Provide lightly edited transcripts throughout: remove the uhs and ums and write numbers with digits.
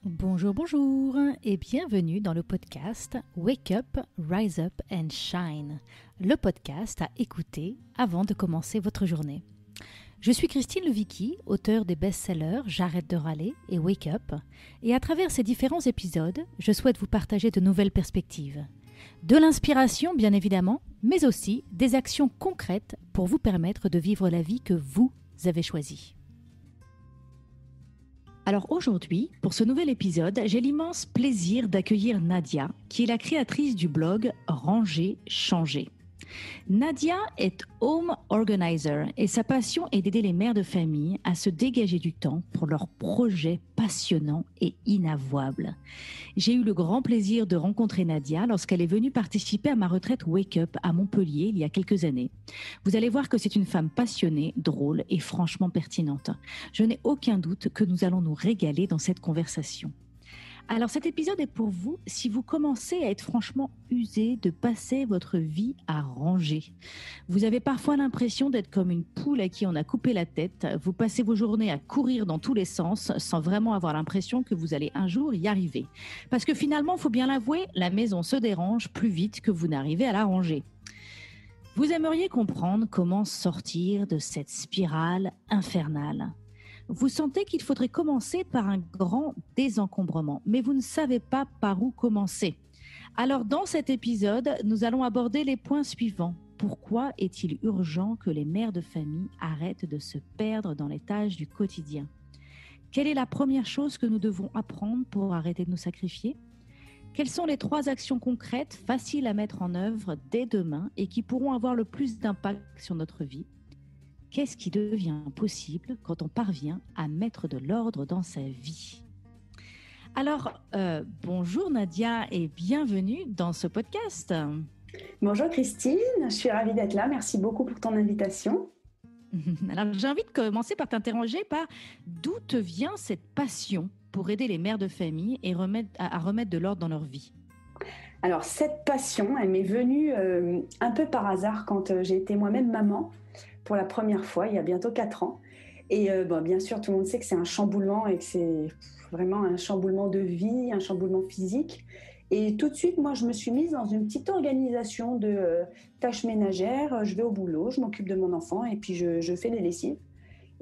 Bonjour, bonjour et bienvenue dans le podcast Wake Up, Rise Up and Shine, le podcast à écouter avant de commencer votre journée. Je suis Christine Levicki, auteure des best-sellers J'arrête de râler et Wake Up, et à travers ces différents épisodes, je souhaite vous partager de nouvelles perspectives. De l'inspiration bien évidemment, mais aussi des actions concrètes pour vous permettre de vivre la vie que vous avez choisie. Alors aujourd'hui, pour ce nouvel épisode, j'ai l'immense plaisir d'accueillir Nadia, qui est la créatrice du blog Ranger, Changer. Nadia est home organizer et sa passion est d'aider les mères de famille à se dégager du temps pour leurs projets passionnants et inavouables. J'ai eu le grand plaisir de rencontrer Nadia lorsqu'elle est venue participer à ma retraite Wake Up à Montpellier il y a quelques années. Vous allez voir que c'est une femme passionnée, drôle et franchement pertinente. Je n'ai aucun doute que nous allons nous régaler dans cette conversation. Alors cet épisode est pour vous si vous commencez à être franchement usé de passer votre vie à ranger. Vous avez parfois l'impression d'être comme une poule à qui on a coupé la tête. Vous passez vos journées à courir dans tous les sens sans vraiment avoir l'impression que vous allez un jour y arriver. Parce que finalement, il faut bien l'avouer, la maison se dérange plus vite que vous n'arrivez à la ranger. Vous aimeriez comprendre comment sortir de cette spirale infernale. Vous sentez qu'il faudrait commencer par un grand désencombrement, mais vous ne savez pas par où commencer. Alors dans cet épisode, nous allons aborder les points suivants. Pourquoi est-il urgent que les mères de famille arrêtent de se perdre dans les tâches du quotidien? Quelle est la première chose que nous devons apprendre pour arrêter de nous sacrifier? Quelles sont les 3 actions concrètes, faciles à mettre en œuvre dès demain et qui pourront avoir le plus d'impact sur notre vie? Qu'est-ce qui devient possible quand on parvient à mettre de l'ordre dans sa vie? Alors, bonjour Nadia et bienvenue dans ce podcast. Bonjour Christine, je suis ravie d'être là. Merci beaucoup pour ton invitation. Alors, j'ai envie de commencer par t'interroger par d'où te vient cette passion pour aider les mères de famille et à remettre de l'ordre dans leur vie? Alors, cette passion, elle m'est venue un peu par hasard quand j'ai été moi-même maman pour la première fois, il y a bientôt 4 ans. Et bien sûr, tout le monde sait que c'est un chamboulement et que c'est vraiment un chamboulement de vie, un chamboulement physique. Et tout de suite, moi, je me suis mise dans une petite organisation de tâches ménagères. Je vais au boulot, je m'occupe de mon enfant et puis je fais les lessives.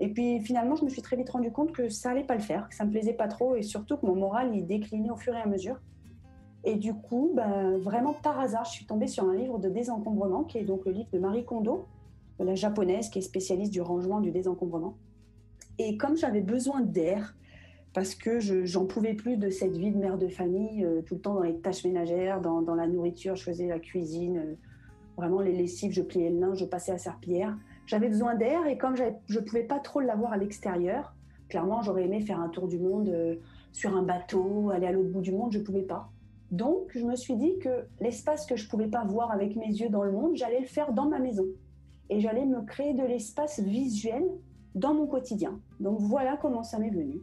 Et puis finalement, je me suis très vite rendu compte que ça allait pas le faire, que ça me plaisait pas trop et surtout que mon moral, il déclinait au fur et à mesure. Et du coup, vraiment par hasard, je suis tombée sur un livre de désencombrement qui est donc le livre de Marie Kondo, la japonaise qui est spécialiste du rangement, du désencombrement. Et comme j'avais besoin d'air, parce que j'en pouvais plus de cette vie de mère de famille, tout le temps dans les tâches ménagères, dans la nourriture, je faisais la cuisine, vraiment les lessives, je pliais le linge, je passais à la serpillière. J'avais besoin d'air et comme je ne pouvais pas trop l'avoir à l'extérieur, clairement j'aurais aimé faire un tour du monde sur un bateau, aller à l'autre bout du monde, je ne pouvais pas. Donc je me suis dit que l'espace que je ne pouvais pas voir avec mes yeux dans le monde, j'allais le faire dans ma maison. Et j'allais me créer de l'espace visuel dans mon quotidien. Donc voilà comment ça m'est venu.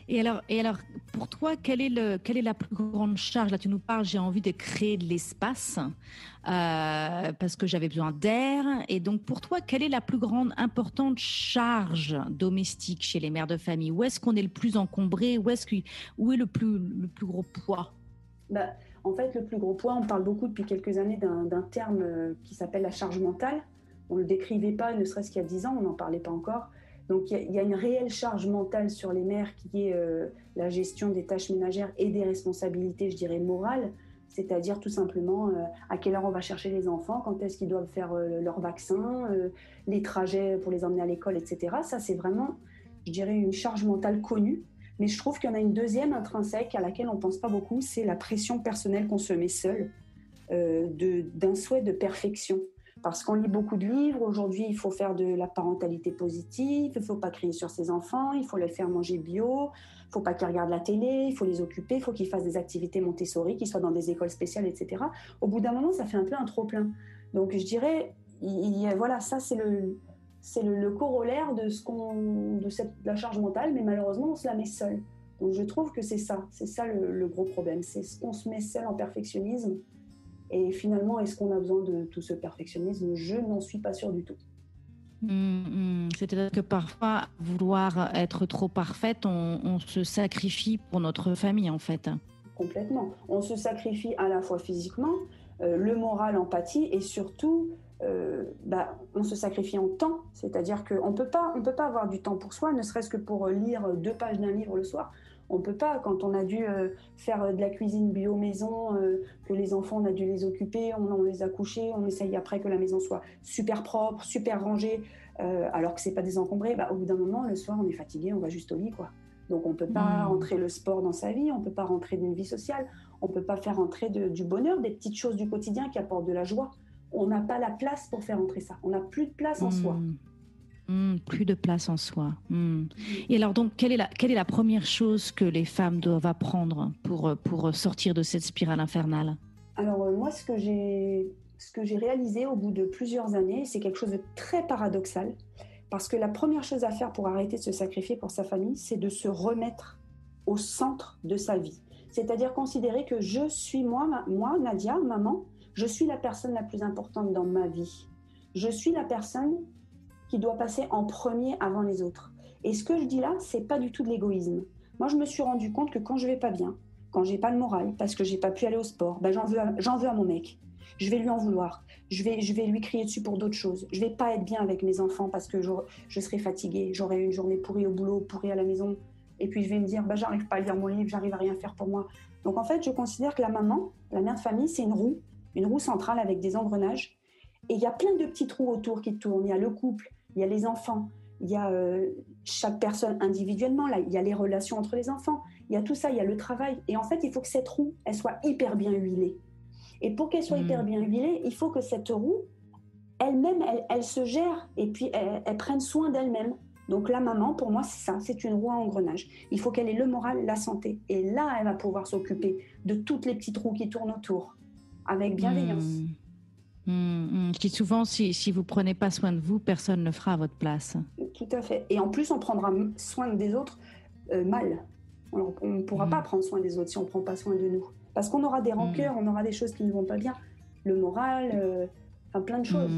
Et alors, pour toi, quelle est la plus grande charge? Là, tu nous parles, j'ai envie de créer de l'espace parce que j'avais besoin d'air. Et donc, pour toi, quelle est la plus grande, importante charge domestique chez les mères de famille? Où est-ce qu'on est le plus encombré? Où est le plus gros poids? En fait, le plus gros poids, on parle beaucoup depuis quelques années d'un terme qui s'appelle la charge mentale. On ne le décrivait pas, ne serait-ce qu'il y a 10 ans, on n'en parlait pas encore. Donc, il y a une réelle charge mentale sur les mères qui est la gestion des tâches ménagères et des responsabilités, je dirais, morales. C'est-à-dire tout simplement à quelle heure on va chercher les enfants, quand est-ce qu'ils doivent faire leur vaccin, les trajets pour les emmener à l'école, etc. Ça, c'est vraiment, je dirais, une charge mentale connue. Mais je trouve qu'il y en a une deuxième intrinsèque à laquelle on ne pense pas beaucoup, c'est la pression personnelle qu'on se met seul d'un souhait de perfection. Parce qu'on lit beaucoup de livres, aujourd'hui il faut faire de la parentalité positive, il ne faut pas crier sur ses enfants, il faut les faire manger bio, il ne faut pas qu'ils regardent la télé, il faut les occuper, il faut qu'ils fassent des activités Montessori, qu'ils soient dans des écoles spéciales, etc. Au bout d'un moment, ça fait un peu un trop-plein. Donc je dirais, voilà, ça c'est le corollaire de la charge mentale, mais malheureusement on se la met seul. Donc je trouve que c'est ça le gros problème, c'est ce qu'on se met seul en perfectionnisme. Et finalement, est-ce qu'on a besoin de tout ce perfectionnisme? Je n'en suis pas sûre du tout. C'est-à-dire que parfois, vouloir être trop parfaite, on se sacrifie pour notre famille, en fait. Complètement. On se sacrifie à la fois physiquement, le moral, l'empathie et surtout, on se sacrifie en temps. C'est-à-dire qu'on ne peut pas avoir du temps pour soi, ne serait-ce que pour lire 2 pages d'un livre le soir. On ne peut pas, quand on a dû faire de la cuisine bio maison, que les enfants, on a dû les occuper, on les a couchés, on essaye après que la maison soit super propre, super rangée, alors que ce n'est pas désencombré. Au bout d'un moment, le soir, on est fatigué, on va juste au lit, quoi. Donc on ne peut pas rentrer le sport dans sa vie, on ne peut pas rentrer d'une vie sociale, on ne peut pas faire rentrer du bonheur, des petites choses du quotidien qui apportent de la joie. On n'a pas la place pour faire entrer ça. On n'a plus de place en soi. Plus de place en soi. Et alors donc, quelle est la première chose que les femmes doivent apprendre pour sortir de cette spirale infernale? Alors moi, ce que j'ai réalisé au bout de plusieurs années, c'est quelque chose de très paradoxal. Parce que la première chose à faire pour arrêter de se sacrifier pour sa famille, c'est de se remettre au centre de sa vie. C'est-à-dire considérer que je suis moi, Nadia, maman, je suis la personne la plus importante dans ma vie. Je suis la personne qui doit passer en premier avant les autres. Et ce que je dis là, c'est pas du tout de l'égoïsme. Moi, je me suis rendu compte que quand je vais pas bien, quand j'ai pas le moral, parce que j'ai pas pu aller au sport, j'en veux à mon mec. Je vais lui en vouloir. Je vais lui crier dessus pour d'autres choses. Je vais pas être bien avec mes enfants parce que je serai fatiguée. J'aurai une journée pourrie au boulot, pourrie à la maison. Et puis je vais me dire, j'arrive pas à lire mon livre, j'arrive à rien faire pour moi. Donc en fait, je considère que la maman, la mère de famille, c'est une roue centrale avec des engrenages. Et il y a plein de petits trous autour qui tournent. Il y a le couple, il y a les enfants, il y a chaque personne individuellement, là, il y a les relations entre les enfants, il y a tout ça, il y a le travail. Et en fait, il faut que cette roue, elle soit hyper bien huilée. Et pour qu'elle soit hyper bien huilée, il faut que cette roue, elle-même, elle se gère et puis elle prenne soin d'elle-même. Donc la maman, pour moi, c'est ça, c'est une roue à engrenage. Il faut qu'elle ait le moral, la santé. Et là, elle va pouvoir s'occuper de toutes les petites roues qui tournent autour, avec bienveillance. Je dis souvent, si vous ne prenez pas soin de vous, personne ne le fera à votre place. Tout à fait. Et en plus, on prendra soin des autres mal. Alors, on ne pourra pas prendre soin des autres si on ne prend pas soin de nous. Parce qu'on aura des rancœurs, on aura des choses qui ne vont pas bien. Le moral, plein de choses.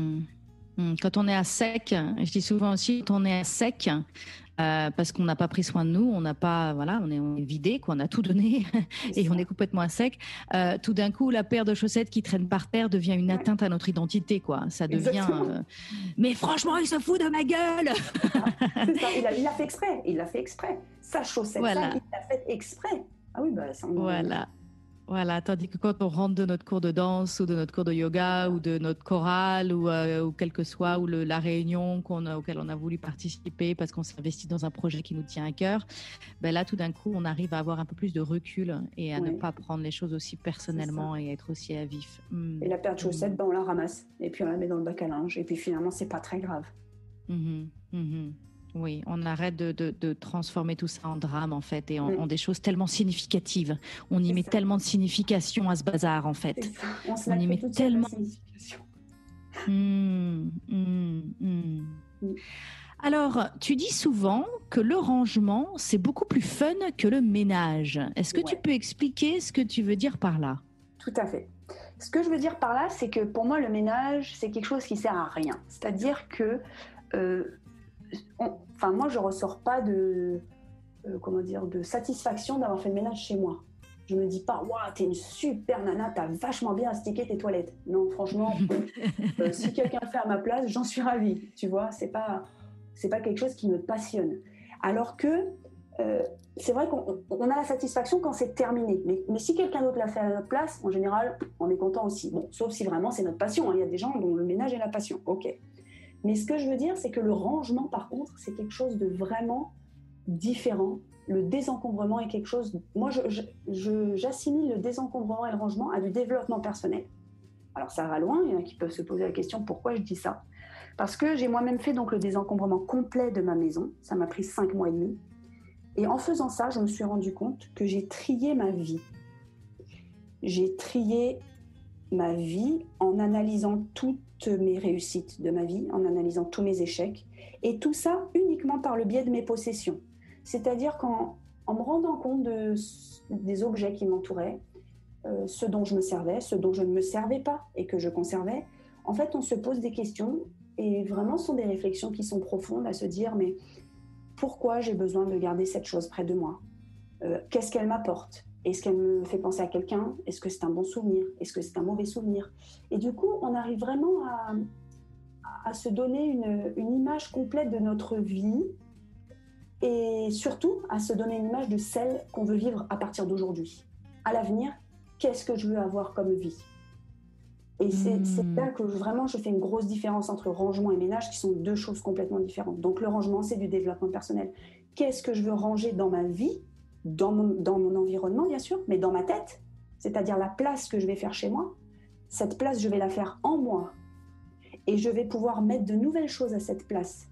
Quand on est à sec, je dis souvent aussi, quand on est à sec, parce qu'on n'a pas pris soin de nous, on n'a pas, voilà, on est vidé, quoi, on a tout donné et on est complètement à sec. Tout d'un coup, la paire de chaussettes qui traîne par terre devient une atteinte à notre identité, quoi. Ça devient. Mais franchement, il se fout de ma gueule. C'est ça. Il l'a fait exprès. Il l'a fait exprès. Sa chaussette, voilà. Ça, il l'a fait exprès. Ah oui, ça. Voilà, tandis que quand on rentre de notre cours de danse ou de notre cours de yoga ou de notre chorale ou quel que soit, ou la réunion auquel on a voulu participer parce qu'on s'est investi dans un projet qui nous tient à cœur, là, tout d'un coup, on arrive à avoir un peu plus de recul et à ne pas prendre les choses aussi personnellement et être aussi à vif. Et la paire de chaussettes, on la ramasse et puis on la met dans le bac à linge et puis finalement, c'est pas très grave. Oui, on arrête de transformer tout ça en drame, en fait, et en des choses tellement significatives. On y met tellement de signification à ce bazar, en fait. On y met tellement de signification. Alors, tu dis souvent que le rangement, c'est beaucoup plus fun que le ménage. Est-ce que tu peux expliquer ce que tu veux dire par là? Tout à fait. Ce que je veux dire par là, c'est que pour moi, le ménage, c'est quelque chose qui sert à rien. C'est-à-dire que... moi, je ressors pas de satisfaction d'avoir fait le ménage chez moi. Je me dis pas, waouh, t'es une super nana, t'as vachement bien astiqué tes toilettes. Non, franchement, si quelqu'un le fait à ma place, j'en suis ravie. Tu vois, c'est pas quelque chose qui me passionne. Alors que c'est vrai qu'on a la satisfaction quand c'est terminé. Mais si quelqu'un d'autre l'a fait à notre place, en général, on est content aussi. Bon, sauf si vraiment c'est notre passion. Il y a des gens dont le ménage est la passion. Ok. Mais ce que je veux dire, c'est que le rangement, par contre, c'est quelque chose de vraiment différent. Le désencombrement est quelque chose... Moi, j'assimile le désencombrement et le rangement à du développement personnel. Alors, ça va loin. Il y en a qui peuvent se poser la question pourquoi je dis ça. Parce que j'ai moi-même fait donc le désencombrement complet de ma maison. Ça m'a pris 5 mois et demi. Et en faisant ça, je me suis rendu compte que j'ai trié ma vie. J'ai trié ma vie en analysant toutes mes réussites de ma vie, en analysant tous mes échecs, et tout ça uniquement par le biais de mes possessions. C'est-à-dire qu'en me rendant compte des objets qui m'entouraient, ceux dont je me servais, ceux dont je ne me servais pas et que je conservais, en fait, on se pose des questions Et vraiment, ce sont des réflexions qui sont profondes à se dire, mais pourquoi j'ai besoin de garder cette chose près de moi? Qu'est-ce qu'elle m'apporte? Est-ce qu'elle me fait penser à quelqu'un? Est-ce que c'est un bon souvenir? Est-ce que c'est un mauvais souvenir? Et du coup, on arrive vraiment à se donner une image complète de notre vie et surtout à se donner une image de celle qu'on veut vivre à partir d'aujourd'hui. À l'avenir, qu'est-ce que je veux avoir comme vie? Et c'est là que vraiment je fais une grosse différence entre rangement et ménage, qui sont deux choses complètement différentes. Donc le rangement, c'est du développement personnel. Qu'est-ce que je veux ranger dans ma vie, dans mon environnement bien sûr, mais dans ma tête, c'est-à-dire la place que je vais faire chez moi. Cette place, je vais la faire en moi. Et je vais pouvoir mettre de nouvelles choses à cette place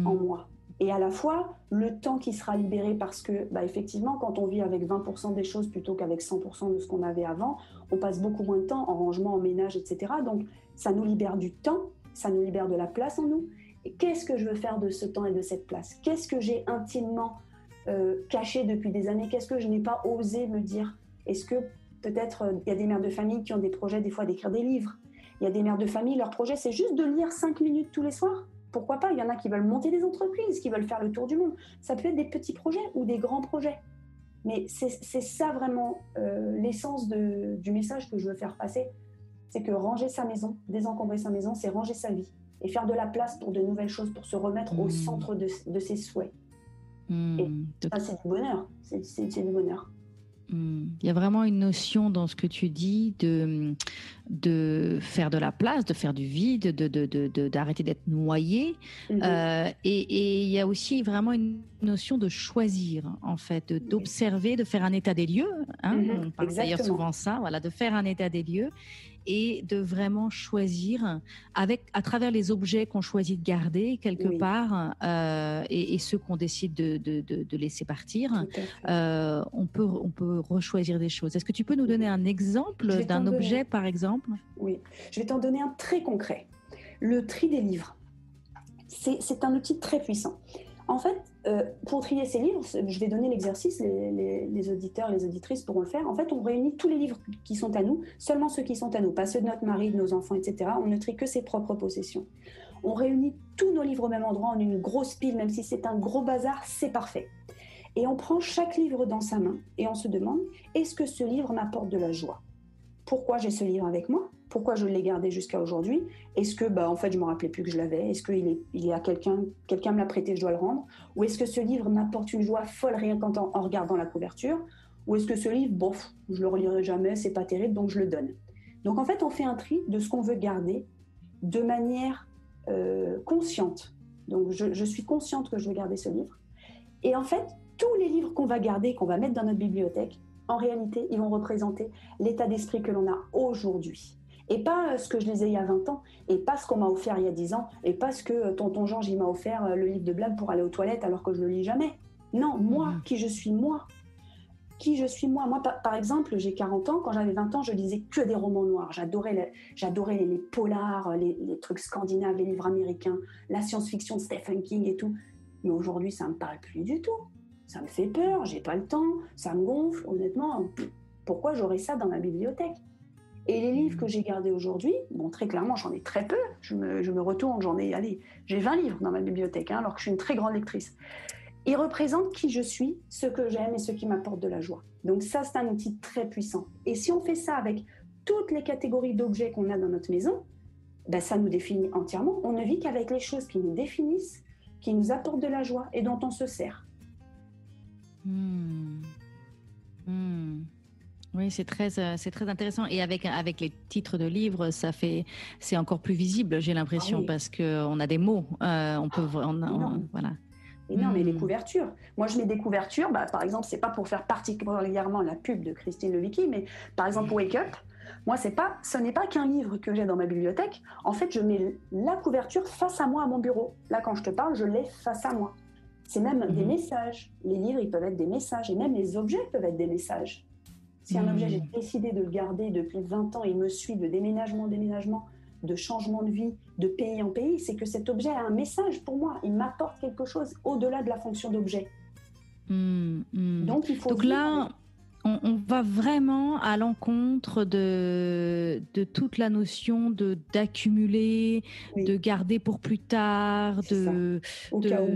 en moi. Et à la fois, le temps qui sera libéré parce que, effectivement, quand on vit avec 20% des choses plutôt qu'avec 100% de ce qu'on avait avant, on passe beaucoup moins de temps en rangement, en ménage, etc. Donc, ça nous libère du temps, ça nous libère de la place en nous. Et qu'est-ce que je veux faire de ce temps et de cette place? Qu'est-ce que j'ai intimement caché depuis des années? Qu'est-ce que je n'ai pas osé me dire? Est-ce que peut-être il y a des mères de famille qui ont des projets des fois d'écrire des livres? Il y a des mères de famille, leur projet, c'est juste de lire 5 minutes tous les soirs. Pourquoi pas? Il y en a qui veulent monter des entreprises, qui veulent faire le tour du monde. Ça peut être des petits projets ou des grands projets. Mais c'est ça vraiment l'essence du message que je veux faire passer. C'est que ranger sa maison, désencombrer sa maison, c'est ranger sa vie. Et faire de la place pour de nouvelles choses, pour se remettre au centre de ses souhaits. Et ça, c'est du bonheur. C'est du bonheur. Il y a vraiment une notion dans ce que tu dis de faire de la place, de faire du vide, d'arrêter d'être noyé. Et il y a aussi vraiment une notion de choisir, en fait, d'observer, de faire un état des lieux. On parle d'ailleurs souvent ça, voilà, de faire un état des lieux et de vraiment choisir à travers les objets qu'on choisit de garder quelque part et ceux qu'on décide de laisser partir. On peut rechoisir des choses. Est-ce que tu peux nous donner un exemple d'un objet, par exemple? Oui, je vais t'en donner un très concret. Le tri des livres. C'est un outil très puissant. En fait, pour trier ces livres, je vais donner l'exercice, les auditeurs, les auditrices pourront le faire. En fait, on réunit tous les livres qui sont à nous, seulement ceux qui sont à nous, pas ceux de notre mari, de nos enfants, etc. On ne trie que ses propres possessions. On réunit tous nos livres au même endroit en une grosse pile, même si c'est un gros bazar, c'est parfait. Et on prend chaque livre dans sa main et on se demande, est-ce que ce livre m'apporte de la joie? Pourquoi j'ai ce livre avec moi? Pourquoi je l'ai gardé jusqu'à aujourd'hui? Est-ce que, en fait, je ne me rappelais plus que je l'avais? Est-ce qu'il est à quelqu'un me l'a prêté, je dois le rendre? Ou est-ce que ce livre m'apporte une joie folle rien qu'en regardant la couverture? Ou est-ce que ce livre, bof, je le relirai jamais, c'est pas terrible, donc je le donne? Donc en fait, on fait un tri de ce qu'on veut garder de manière consciente. Donc je suis consciente que je veux garder ce livre. Et en fait, tous les livres qu'on va garder, qu'on va mettre dans notre bibliothèque, en réalité, ils vont représenter l'état d'esprit que l'on a aujourd'hui. Et pas ce que je lisais il y a 20 ans, et pas ce qu'on m'a offert il y a 10 ans, et pas ce que tonton Georges il m'a offert le livre de blagues pour aller aux toilettes alors que je le lis jamais. Non, moi, qui je suis moi. Qui je suis moi. Moi, par exemple, j'ai 40 ans, quand j'avais 20 ans, je lisais que des romans noirs. J'adorais les polars, les trucs scandinaves, les livres américains, la science-fiction de Stephen King et tout. Mais aujourd'hui, ça me parle plus du tout. Ça me fait peur, j'ai pas le temps, ça me gonfle, honnêtement. Pourquoi j'aurais ça dans ma bibliothèque? Et les livres que j'ai gardés aujourd'hui, très clairement, j'en ai très peu. Je me retourne, j'ai 20 livres dans ma bibliothèque, alors que je suis une très grande lectrice. Ils représentent qui je suis, ce que j'aime et ce qui m'apporte de la joie. Donc ça, c'est un outil très puissant. Et si on fait ça avec toutes les catégories d'objets qu'on a dans notre maison, ça nous définit entièrement. On ne vit qu'avec les choses qui nous définissent, qui nous apportent de la joie et dont on se sert. Oui, c'est très intéressant. Et avec les titres de livres, c'est encore plus visible, j'ai l'impression, parce qu'on a des mots. Voilà. Et non, mais les couvertures. Moi, je mets des couvertures. Par exemple, c'est pas pour faire particulièrement la pub de Christine Levicki, mais par exemple, Wake Up. Moi, ce n'est pas qu'un livre que j'ai dans ma bibliothèque. En fait, je mets la couverture face à moi à mon bureau. Là, quand je te parle, je l'ai face à moi. C'est même des messages. Les livres, ils peuvent être des messages. Et même les objets peuvent être des messages. Si un objet, j'ai décidé de le garder depuis 20 ans, il me suit de déménagement en déménagement, de changement de vie, de pays en pays, c'est que cet objet a un message pour moi. Il m'apporte quelque chose au-delà de la fonction d'objet. Donc, il faut... Donc là, On va vraiment à l'encontre de toute la notion d'accumuler, Oui, de garder pour plus tard, c'est ça. Au cas où.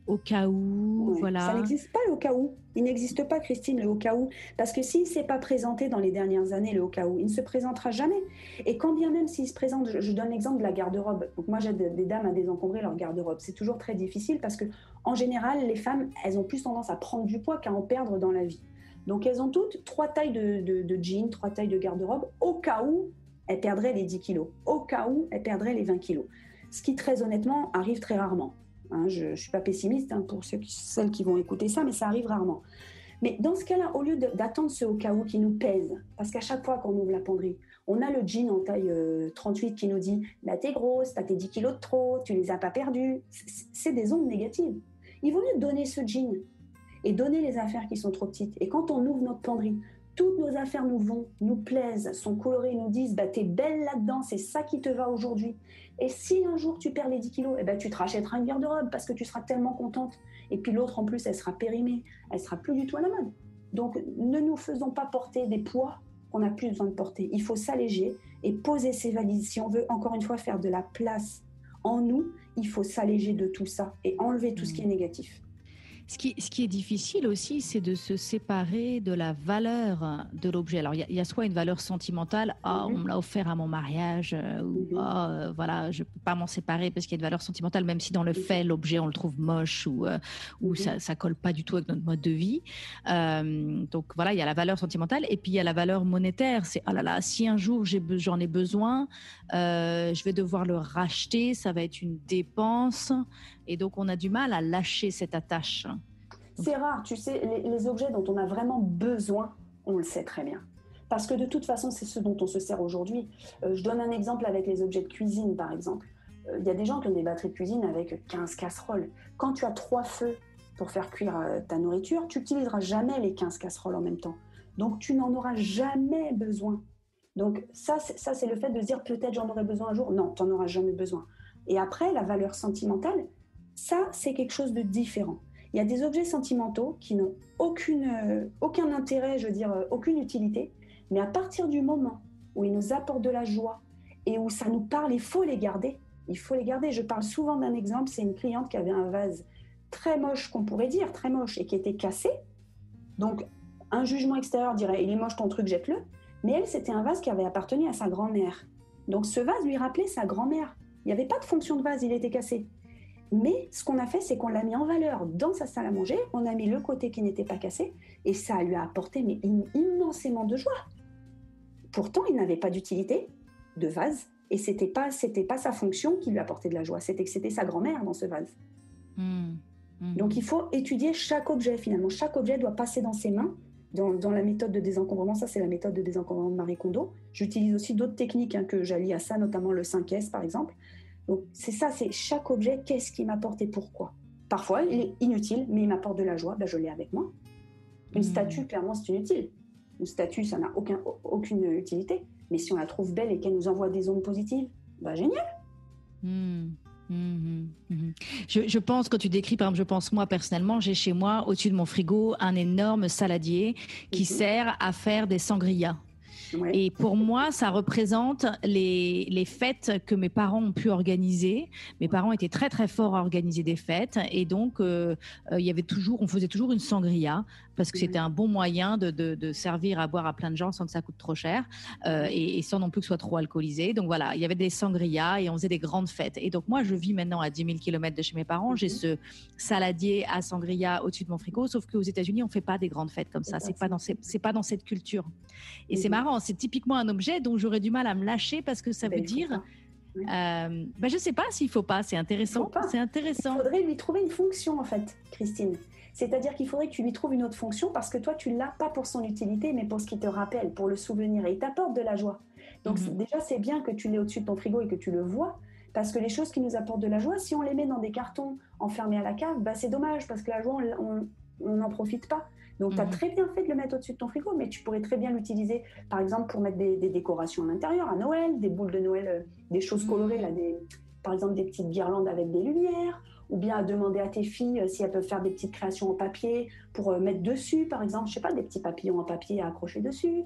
au cas où, Ouais. Ça voilà. n'existe pas le au cas où. Il n'existe pas, Christine, le au cas où. Parce que s'il ne s'est pas présenté dans les dernières années, le au cas où, il ne se présentera jamais. Et quand bien même s'il se présente, je donne l'exemple de la garde-robe. Donc moi, j'ai des dames à désencombrer leur garde-robe. C'est toujours très difficile parce que, en général, les femmes, elles ont plus tendance à prendre du poids qu'à en perdre dans la vie. Donc elles ont toutes 3 tailles de jeans, 3 tailles de garde-robe, au cas où elles perdraient les 10 kilos, au cas où elles perdraient les 20 kilos. Ce qui, très honnêtement, arrive très rarement. Hein, je ne suis pas pessimiste pour celles qui vont écouter ça, mais ça arrive rarement. Mais dans ce cas-là, au lieu d'attendre ce au cas où qui nous pèse, parce qu'à chaque fois qu'on ouvre la penderie, on a le jean en taille 38 qui nous dit « Là, t'es grosse, t'as tes 10 kilos de trop, tu les as pas perdus ». C'est des ondes négatives. Il vaut mieux donner ce jean et donner les affaires qui sont trop petites. Et quand on ouvre notre penderie, toutes nos affaires nous vont, nous plaisent, sont colorées, nous disent bah, « t'es belle là-dedans, c'est ça qui te va aujourd'hui ». Et si un jour tu perds les 10 kilos, eh ben, tu te rachèteras une garde-robe parce que tu seras tellement contente. Et puis l'autre en plus, elle sera périmée, elle sera plus du tout à la mode. Donc ne nous faisons pas porter des poids qu'on n'a plus besoin de porter. Il faut s'alléger et poser ses valises. Si on veut encore une fois faire de la place en nous, il faut s'alléger de tout ça et enlever tout ce qui est négatif. Ce qui est difficile aussi, c'est de se séparer de la valeur de l'objet. Alors, il y a soit une valeur sentimentale, on me l'a offert à mon mariage, ou voilà, je ne peux pas m'en séparer parce qu'il y a une valeur sentimentale, même si dans le fait, l'objet, on le trouve moche ou ça ne colle pas du tout avec notre mode de vie. Donc, voilà, il y a la valeur sentimentale et puis il y a la valeur monétaire. C'est, oh là là, si un jour j'en ai besoin, je vais devoir le racheter, ça va être une dépense. Et donc, on a du mal à lâcher cette attache. C'est rare, tu sais, les objets dont on a vraiment besoin, on le sait très bien. Parce que de toute façon, c'est ce dont on se sert aujourd'hui. Je donne un exemple avec les objets de cuisine, par exemple. Il y a des gens qui ont des batteries de cuisine avec 15 casseroles. Quand tu as 3 feux pour faire cuire ta nourriture, tu n'utiliseras jamais les 15 casseroles en même temps. Donc, tu n'en auras jamais besoin. Donc, ça c'est le fait de se dire peut-être j'en aurai besoin un jour. Non, tu n'en auras jamais besoin. Et après, la valeur sentimentale, ça, c'est quelque chose de différent. Il y a des objets sentimentaux qui n'ont aucun intérêt, je veux dire, aucune utilité, mais à partir du moment où ils nous apportent de la joie et où ça nous parle, il faut les garder. Il faut les garder. Je parle souvent d'un exemple, c'est une cliente qui avait un vase très moche, qu'on pourrait dire très moche, et qui était cassé. Donc, un jugement extérieur dirait « il est moche ton truc, jette-le ». Mais elle, c'était un vase qui avait appartenu à sa grand-mère. Donc, ce vase lui rappelait sa grand-mère. Il n'y avait pas de fonction de vase, il était cassé. Mais ce qu'on a fait, c'est qu'on l'a mis en valeur dans sa salle à manger, on a mis le côté qui n'était pas cassé, et ça lui a apporté immensément de joie. Pourtant, il n'avait pas d'utilité de vase, et c'était pas sa fonction qui lui apportait de la joie, c'était que c'était sa grand-mère dans ce vase. Donc il faut étudier chaque objet finalement, chaque objet doit passer dans ses mains, dans la méthode de désencombrement, ça c'est la méthode de désencombrement de Marie Kondo. J'utilise aussi d'autres techniques que j'allie à ça, notamment le 5S par exemple. Donc c'est ça, c'est chaque objet, qu'est-ce qu'il m'apporte et pourquoi. Parfois il est inutile, mais il m'apporte de la joie, je l'ai avec moi. Une statue, clairement c'est inutile. Une statue, ça n'a aucune utilité, mais si on la trouve belle et qu'elle nous envoie des ondes positives, génial. Je pense, quand tu décris, par exemple, je pense moi personnellement, j'ai chez moi au-dessus de mon frigo un énorme saladier qui sert à faire des sangrias. Ouais. Et pour moi, ça représente les fêtes que mes parents ont pu organiser. Mes parents étaient très très forts à organiser des fêtes, et donc on faisait toujours une sangria parce que c'était un bon moyen de servir à boire à plein de gens sans que ça coûte trop cher et sans non plus que ce soit trop alcoolisé. Donc voilà, il y avait des sangrias et on faisait des grandes fêtes. Et donc moi, je vis maintenant à 10 000 km de chez mes parents. J'ai ce saladier à sangria au-dessus de mon frigo, sauf qu'aux États-Unis, on fait pas des grandes fêtes comme ça. C'est pas dans cette culture. Et c'est marrant, c'est typiquement un objet dont j'aurais du mal à me lâcher parce que ça veut dire... je sais pas s'il faut pas, c'est intéressant. C'est intéressant. Il faudrait lui trouver une fonction en fait, Christine. C'est-à-dire qu'il faudrait que tu lui trouves une autre fonction parce que toi, tu l'as pas pour son utilité, mais pour ce qui te rappelle, pour le souvenir. Et il t'apporte de la joie. Donc déjà, c'est bien que tu l'aies au-dessus de ton frigo et que tu le vois. Parce que les choses qui nous apportent de la joie, si on les met dans des cartons enfermés à la cave, c'est dommage parce que la joie, on n'en profite pas. Donc, tu as très bien fait de le mettre au-dessus de ton frigo, mais tu pourrais très bien l'utiliser, par exemple, pour mettre des décorations à l'intérieur, à Noël, des boules de Noël, des choses colorées, là, par exemple, des petites guirlandes avec des lumières, ou bien à demander à tes filles si elles peuvent faire des petites créations en papier pour mettre dessus, par exemple, je sais pas, des petits papillons en papier à accrocher dessus.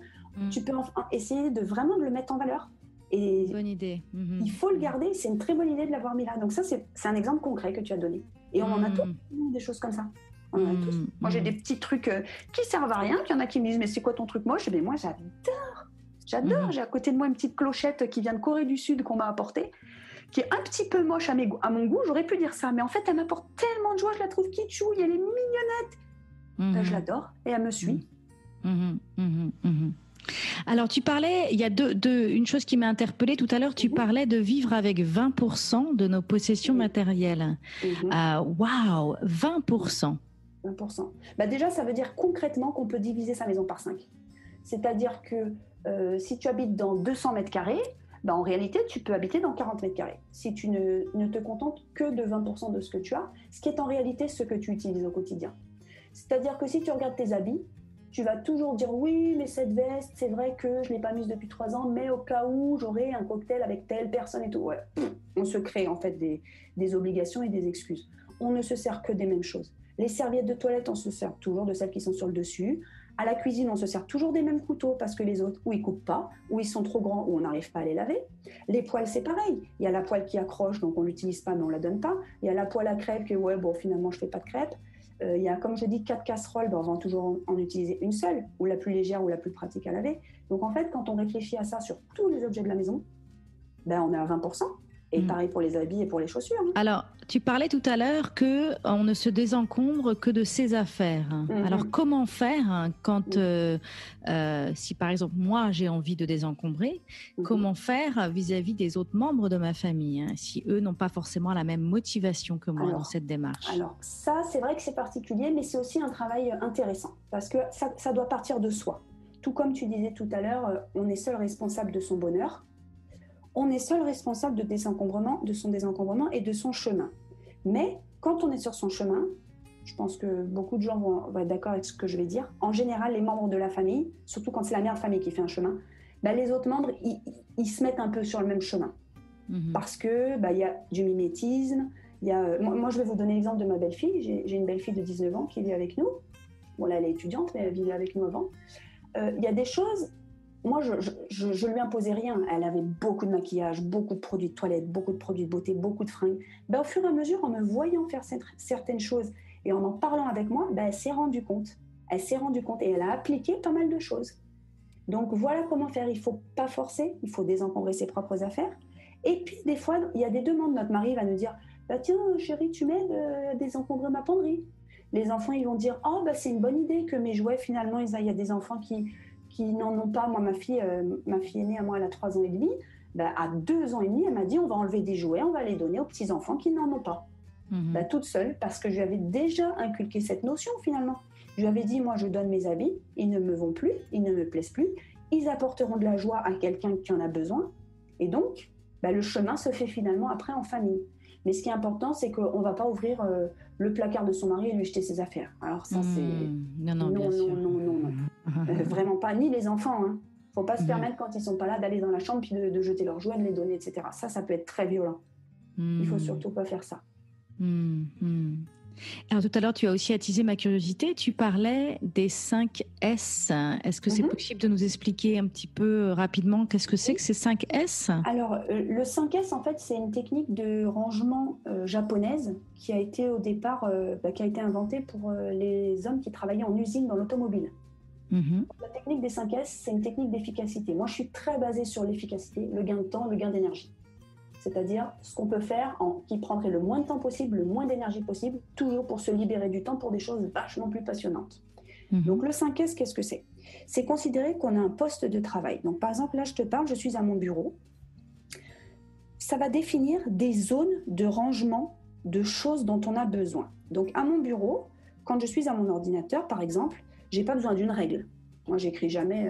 Tu peux essayer de vraiment de le mettre en valeur. Et bonne idée. il faut le garder, c'est une très bonne idée de l'avoir mis là. Donc ça, c'est un exemple concret que tu as donné. Et on en a tous des choses comme ça. On en a tous. Moi, j'ai des petits trucs qui servent à rien, puis il y en a qui me disent, mais c'est quoi ton truc moche? Mais moi, j'adore. J'ai à côté de moi une petite clochette qui vient de Corée du Sud qu'on m'a apportée, qui est un petit peu moche à mon goût, j'aurais pu dire ça, mais en fait, elle m'apporte tellement de joie, je la trouve kitschouille, elle est mignonnette. Je l'adore et elle me suit. Alors, tu parlais, il y a une chose qui m'a interpellée tout à l'heure, tu parlais de vivre avec 20% de nos possessions matérielles. Waouh, 20%. 20%. Bah déjà, ça veut dire concrètement qu'on peut diviser sa maison par 5. C'est-à-dire que si tu habites dans 200 mètres carrés, bah en réalité, tu peux habiter dans 40 mètres carrés. Si tu ne te contentes que de 20% de ce que tu as, ce qui est en réalité ce que tu utilises au quotidien. C'est-à-dire que si tu regardes tes habits, tu vas toujours dire oui, mais cette veste, c'est vrai que je ne l'ai pas mise depuis 3 ans, mais au cas où j'aurai un cocktail avec telle personne et tout. Ouais. On se crée en fait des obligations et des excuses. On ne se sert que des mêmes choses. Les serviettes de toilette, on se sert toujours de celles qui sont sur le dessus. À la cuisine, on se sert toujours des mêmes couteaux parce que les autres, ou ils coupent pas, ou ils sont trop grands, ou on n'arrive pas à les laver. Les poêles, c'est pareil. Il y a la poêle qui accroche, donc on l'utilise pas, mais on la donne pas. Il y a la poêle à crêpes que, ouais, bon, finalement, je fais pas de crêpes. Il y a, comme je dis, 4 casseroles, ben, on va toujours en utiliser une seule, ou la plus légère, ou la plus pratique à laver. Donc en fait, quand on réfléchit à ça sur tous les objets de la maison, ben, on est à 20%. Et pareil pour les habits et pour les chaussures. Alors, tu parlais tout à l'heure qu'on ne se désencombre que de ses affaires. Alors, comment faire quand, si par exemple, moi, j'ai envie de désencombrer, comment faire vis-à-vis des autres membres de ma famille, si eux n'ont pas forcément la même motivation que moi dans cette démarche? Alors, ça, c'est vrai que c'est particulier, mais c'est aussi un travail intéressant, parce que ça doit partir de soi. Tout comme tu disais tout à l'heure, on est seul responsable de son bonheur. On est seul responsable de son désencombrement et de son chemin. Mais quand on est sur son chemin, je pense que beaucoup de gens vont être d'accord avec ce que je vais dire. En général, les membres de la famille, surtout quand c'est la mère de famille qui fait un chemin, bah, les autres membres, ils se mettent un peu sur le même chemin. Parce que y a du mimétisme. Moi, je vais vous donner l'exemple de ma belle-fille. J'ai une belle-fille de 19 ans qui vit avec nous. Bon, là, elle est étudiante, mais elle vivait avec nous avant. Il y a des choses... Moi, je lui imposais rien. Elle avait beaucoup de maquillage, beaucoup de produits de toilette, beaucoup de produits de beauté, beaucoup de fringues. Au fur et à mesure, en me voyant faire certaines choses et en parlant avec moi, elle s'est rendue compte. Elle s'est rendue compte et elle a appliqué pas mal de choses. Donc, voilà comment faire. Il ne faut pas forcer, il faut désencombrer ses propres affaires. Et puis, des fois, il y a des demandes. Notre mari va nous dire « Tiens, chérie, tu m'aides à désencombrer ma penderie ?» Les enfants, ils vont dire « Oh, c'est une bonne idée que mes jouets, finalement, il y a des enfants qui n'en ont pas. Moi, ma fille aînée, à moi, elle a 3 ans et demi. À 2 ans et demi, elle m'a dit, on va enlever des jouets, on va les donner aux petits-enfants qui n'en ont pas. Toute seule, parce que je lui avais déjà inculqué cette notion, finalement. Je lui avais dit, moi, je donne mes habits, ils ne me vont plus, ils ne me plaisent plus, ils apporteront de la joie à quelqu'un qui en a besoin. Et donc, le chemin se fait finalement après en famille. Mais ce qui est important, c'est qu'on ne va pas ouvrir le placard de son mari et lui jeter ses affaires. Alors ça, c'est... Non, bien sûr. Non. Vraiment pas, ni les enfants. Il ne faut pas se permettre, quand ils ne sont pas là, d'aller dans la chambre puis de jeter leurs jouets, de les donner, etc. Ça peut être très violent. Il ne faut surtout pas faire ça. Alors tout à l'heure, tu as aussi attisé ma curiosité. Tu parlais des 5 S. Est-ce que c'est possible de nous expliquer un petit peu rapidement qu'est-ce que c'est que ces 5 S? Alors, le 5S, en fait, c'est une technique de rangement japonaise qui a été au départ, qui a été inventée pour les hommes qui travaillaient en usine dans l'automobile. La technique des 5S, c'est une technique d'efficacité. Moi, je suis très basée sur l'efficacité, le gain de temps, le gain d'énergie. C'est-à-dire ce qu'on peut faire qui prendrait le moins de temps possible, le moins d'énergie possible, toujours pour se libérer du temps pour des choses vachement plus passionnantes. Donc le 5S, qu'est-ce que c'est? C'est considérer qu'on a un poste de travail. Donc par exemple, là je te parle, je suis à mon bureau. Ça va définir des zones de rangement de choses dont on a besoin. Donc à mon bureau, quand je suis à mon ordinateur par exemple, j'ai pas besoin d'une règle. Moi j'écris jamais...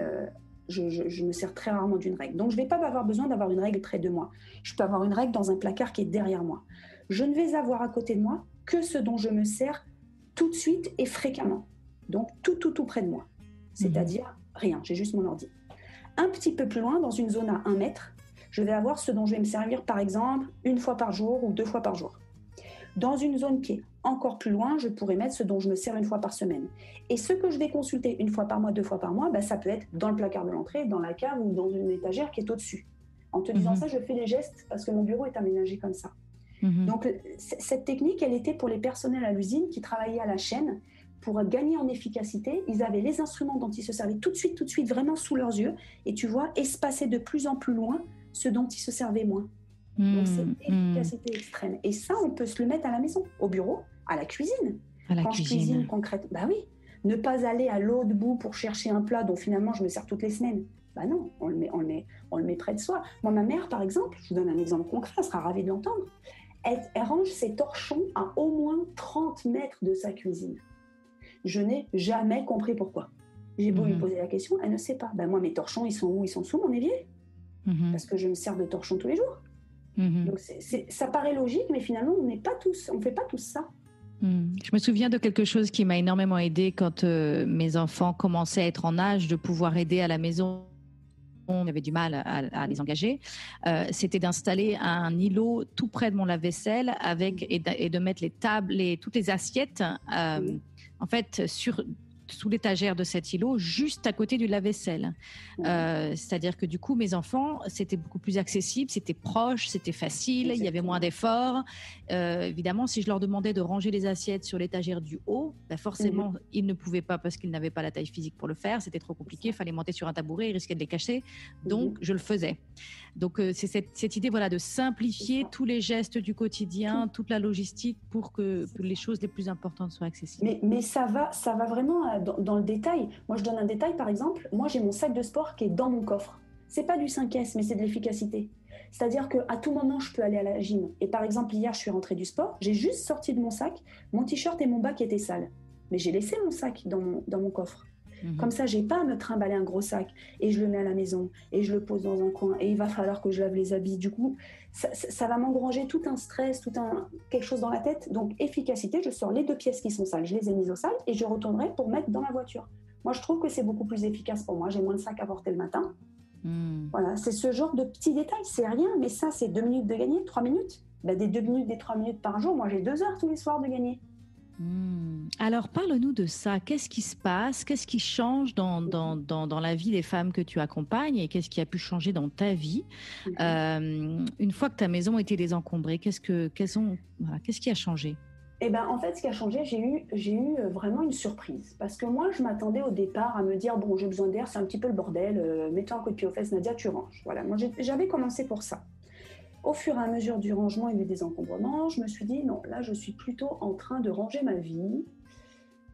Je me sers très rarement d'une règle. Donc, je ne vais pas avoir besoin d'avoir une règle près de moi. Je peux avoir une règle dans un placard qui est derrière moi. Je ne vais avoir à côté de moi que ce dont je me sers tout de suite et fréquemment. Donc, tout près de moi. C'est-à-dire rien, j'ai juste mon ordi. Un petit peu plus loin, dans une zone à 1 mètre, je vais avoir ce dont je vais me servir, par exemple, 1 fois par jour ou 2 fois par jour. Dans une zone qui est encore plus loin, je pourrais mettre ce dont je me sers une fois par semaine. Et ce que je vais consulter une fois par mois, 2 fois par mois, ça peut être dans le placard de l'entrée, dans la cave ou dans une étagère qui est au-dessus. En te disant ça, je fais les gestes parce que mon bureau est aménagé comme ça. Donc, cette technique, elle était pour les personnels à l'usine qui travaillaient à la chaîne. Pour gagner en efficacité, ils avaient les instruments dont ils se servaient tout de suite, vraiment sous leurs yeux. Et tu vois, espacer de plus en plus loin ce dont ils se servaient moins. Donc, c'est efficacité extrême. Et ça, on peut se le mettre à la maison, au bureau, à la cuisine. Quand je cuisine concrètement, oui. Ne pas aller à l'autre bout pour chercher un plat dont finalement je me sers toutes les semaines. Non, on le met près de soi. Moi, ma mère, par exemple, je vous donne un exemple concret, elle sera ravie de l'entendre. Elle range ses torchons à au moins 30 mètres de sa cuisine. Je n'ai jamais compris pourquoi. J'ai beau lui poser la question, elle ne sait pas. Moi, mes torchons, ils sont où? Ils sont sous mon évier. Parce que je me sers de torchons tous les jours. Donc, ça paraît logique, mais finalement, on ne fait pas tous ça. Je me souviens de quelque chose qui m'a énormément aidée quand mes enfants commençaient à être en âge de pouvoir aider à la maison. On avait du mal à les engager. C'était d'installer un îlot tout près de mon lave-vaisselle et de mettre les tables, toutes les assiettes, en fait, sous l'étagère de cet îlot, juste à côté du lave-vaisselle. C'est-à-dire que du coup, mes enfants, c'était beaucoup plus accessible, c'était proche, c'était facile, il y avait moins d'efforts. Évidemment, si je leur demandais de ranger les assiettes sur l'étagère du haut, forcément, ils ne pouvaient pas parce qu'ils n'avaient pas la taille physique pour le faire. C'était trop compliqué, il fallait monter sur un tabouret, ils risquaient de les cacher. Donc, je le faisais. Donc, c'est cette idée de simplifier tous les gestes du quotidien, toute la logistique pour que les choses les plus importantes soient accessibles. Mais ça va vraiment dans le détail. Moi, je donne un détail, par exemple. Moi, j'ai mon sac de sport qui est dans mon coffre. C'est pas du 5S, mais c'est de l'efficacité. C'est-à-dire qu'à tout moment, je peux aller à la gym. Et par exemple, hier, je suis rentrée du sport. J'ai juste sorti de mon sac mon t-shirt et mon bas qui étaient sales. Mais j'ai laissé mon sac dans mon coffre. Comme ça, j'ai pas à me trimballer un gros sac et je le mets à la maison et je le pose dans un coin et il va falloir que je lave les habits. Du coup, ça va m'engranger tout un stress, quelque chose dans la tête. Donc, efficacité, je sors les 2 pièces qui sont sales, je les ai mises au sale et je retournerai pour mettre dans la voiture. Moi, je trouve que c'est beaucoup plus efficace pour moi. J'ai moins de sacs à porter le matin. Voilà, c'est ce genre de petits détails. C'est rien, mais ça, c'est 2 minutes de gagner, 3 minutes. Des 2 minutes, des 3 minutes par jour, moi, j'ai 2 heures tous les soirs de gagner. Alors, parle-nous de ça. Qu'est-ce qui se passe? Qu'est-ce qui change dans la vie des femmes que tu accompagnes et qu'est-ce qui a pu changer dans ta vie une fois que ta maison était désencombrée? Qu'est-ce qui a changé? En fait, ce qui a changé, j'ai eu vraiment une surprise. Parce que moi, je m'attendais au départ à me dire, bon, j'ai besoin d'air, c'est un petit peu le bordel, mets-toi un coup de pied aux fesses, Nadia, tu ranges. Voilà, moi, j'avais commencé pour ça. Au fur et à mesure du rangement et du désencombrement, je me suis dit, non, là, je suis plutôt en train de ranger ma vie,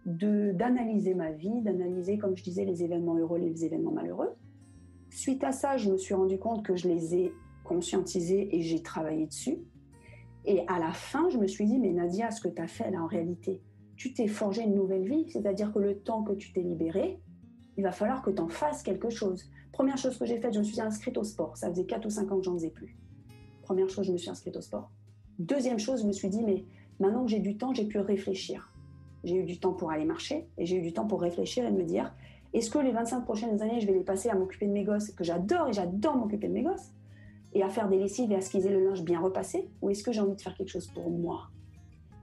d'analyser ma vie, d'analyser, comme je disais, les événements heureux, les événements malheureux. Suite à ça, je me suis rendu compte que je les ai conscientisés et j'ai travaillé dessus. Et à la fin, je me suis dit, mais Nadia, ce que tu as fait là, en réalité, tu t'es forgé une nouvelle vie, c'est-à-dire que le temps que tu t'es libéré, il va falloir que tu en fasses quelque chose. Première chose que j'ai faite, je me suis inscrite au sport. Ça faisait 4 ou 5 ans que j'en faisais plus. Première chose, je me suis inscrite au sport. Deuxième chose, je me suis dit, mais maintenant que j'ai du temps, j'ai pu réfléchir. J'ai eu du temps pour aller marcher et j'ai eu du temps pour réfléchir et me dire, est-ce que les 25 prochaines années, je vais les passer à m'occuper de mes gosses, que j'adore et j'adore m'occuper de mes gosses, et à faire des lessives et à esquisser le linge bien repassé, ou est-ce que j'ai envie de faire quelque chose pour moi?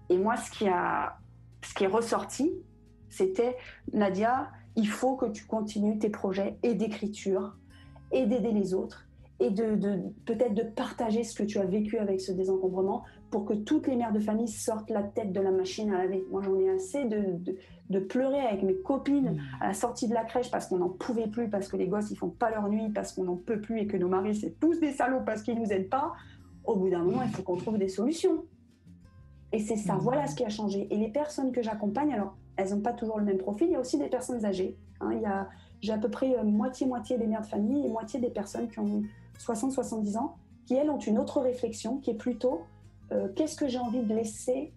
Et moi, ce qui est ressorti, c'était, Nadia, il faut que tu continues tes projets et d'écriture et d'aider les autres et peut-être de partager ce que tu as vécu avec ce désencombrement pour que toutes les mères de famille sortent la tête de la machine à laver. Moi, j'en ai assez de pleurer avec mes copines à la sortie de la crèche parce qu'on n'en pouvait plus, parce que les gosses, ils font pas leur nuit, parce qu'on n'en peut plus et que nos maris, c'est tous des salauds parce qu'ils nous aident pas. Au bout d'un moment, il faut qu'on trouve des solutions. Et c'est ça, voilà ce qui a changé. Et les personnes que j'accompagne, alors, elles n'ont pas toujours le même profil. Il y a aussi des personnes âgées. J'ai à peu près moitié-moitié des mères de famille et moitié des personnes qui ont 60-70 ans, qui, elles, ont une autre réflexion qui est plutôt qu'est-ce que j'ai envie de laisser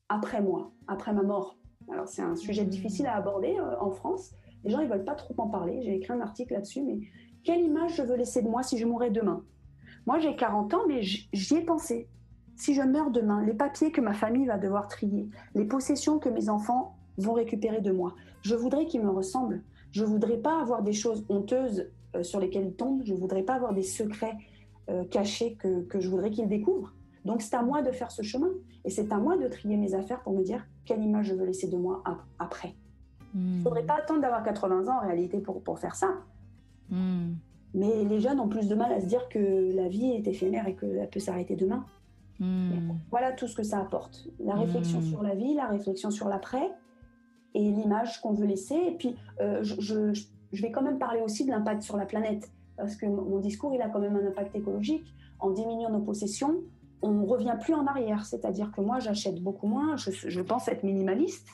après moi, après ma mort. Alors, c'est un sujet difficile à aborder en France. Les gens, ils ne veulent pas trop en parler. J'ai écrit un article là-dessus, mais quelle image je veux laisser de moi si je mourais demain? Moi, j'ai 40 ans, mais j'y ai pensé. Si je meurs demain, les papiers que ma famille va devoir trier, les possessions que mes enfants vont récupérer de moi, je voudrais qu'ils me ressemblent. Je ne voudrais pas avoir des choses honteuses sur lesquelles ils tombent. Je ne voudrais pas avoir des secrets cachés que je voudrais qu'ils découvrent. Donc, c'est à moi de faire ce chemin. Et c'est à moi de trier mes affaires pour me dire quelle image je veux laisser de moi après. Il ne faudrait pas attendre d'avoir 80 ans en réalité pour faire ça. Mais les jeunes ont plus de mal à se dire que la vie est éphémère et qu'elle peut s'arrêter demain. Voilà tout ce que ça apporte. La réflexion sur la vie, la réflexion sur l'après et l'image qu'on veut laisser. Et puis, je vais quand même parler aussi de l'impact sur la planète. Parce que mon discours, il a quand même un impact écologique. En diminuant nos possessions, on ne revient plus en arrière. C'est-à-dire que moi, j'achète beaucoup moins. Je pense être minimaliste.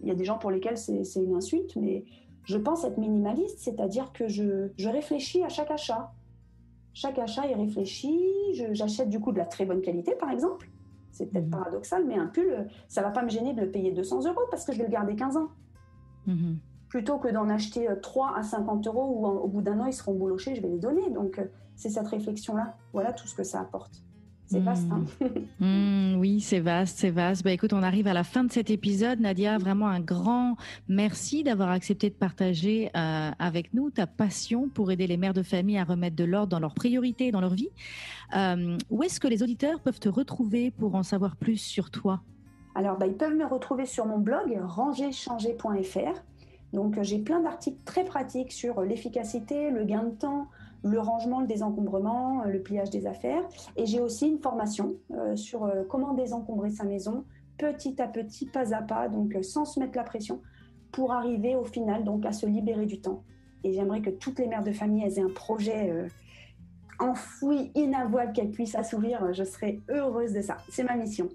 Il y a des gens pour lesquels c'est une insulte, mais je pense être minimaliste, c'est-à-dire que je réfléchis à chaque achat. Chaque achat est réfléchi. J'achète du coup de la très bonne qualité, par exemple. C'est peut-être paradoxal, mais un pull, ça ne va pas me gêner de le payer 200 € parce que je vais le garder 15 ans. Plutôt que d'en acheter 3 à 50 € où au bout d'un an, ils seront boulochés, je vais les donner. Donc, c'est cette réflexion-là. Voilà tout ce que ça apporte. C'est vaste, hein. Oui, c'est vaste, c'est vaste. Bah, écoute, on arrive à la fin de cet épisode. Nadia, vraiment un grand merci d'avoir accepté de partager avec nous ta passion pour aider les mères de famille à remettre de l'ordre dans leurs priorités et dans leur vie. Où est-ce que les auditeurs peuvent te retrouver pour en savoir plus sur toi? Alors, ils peuvent me retrouver sur mon blog rangerchanger.fr. Donc, j'ai plein d'articles très pratiques sur l'efficacité, le gain de temps, le rangement, le désencombrement, le pliage des affaires. Et j'ai aussi une formation sur comment désencombrer sa maison petit à petit, pas à pas, donc sans se mettre la pression, pour arriver au final donc, à se libérer du temps. Et j'aimerais que toutes les mères de famille aient un projet enfoui, inavouable, qu'elles puissent assouvir. Je serais heureuse de ça. C'est ma mission.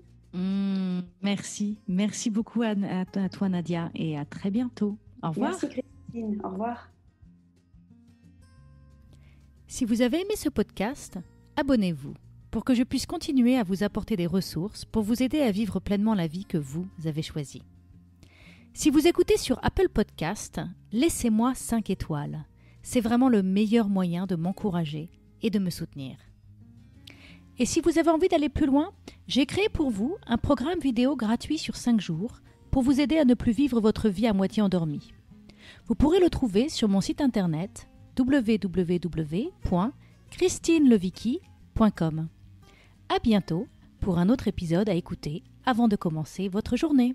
Merci. Merci beaucoup à toi, Nadia, et à très bientôt. Au revoir. Merci Christine, au revoir. Si vous avez aimé ce podcast, abonnez-vous pour que je puisse continuer à vous apporter des ressources pour vous aider à vivre pleinement la vie que vous avez choisie. Si vous écoutez sur Apple Podcast, laissez-moi 5 étoiles. C'est vraiment le meilleur moyen de m'encourager et de me soutenir. Et si vous avez envie d'aller plus loin, j'ai créé pour vous un programme vidéo gratuit sur 5 jours pour vous aider à ne plus vivre votre vie à moitié endormie. Vous pourrez le trouver sur mon site internet www.christinelevicky.com. À bientôt pour un autre épisode à écouter avant de commencer votre journée.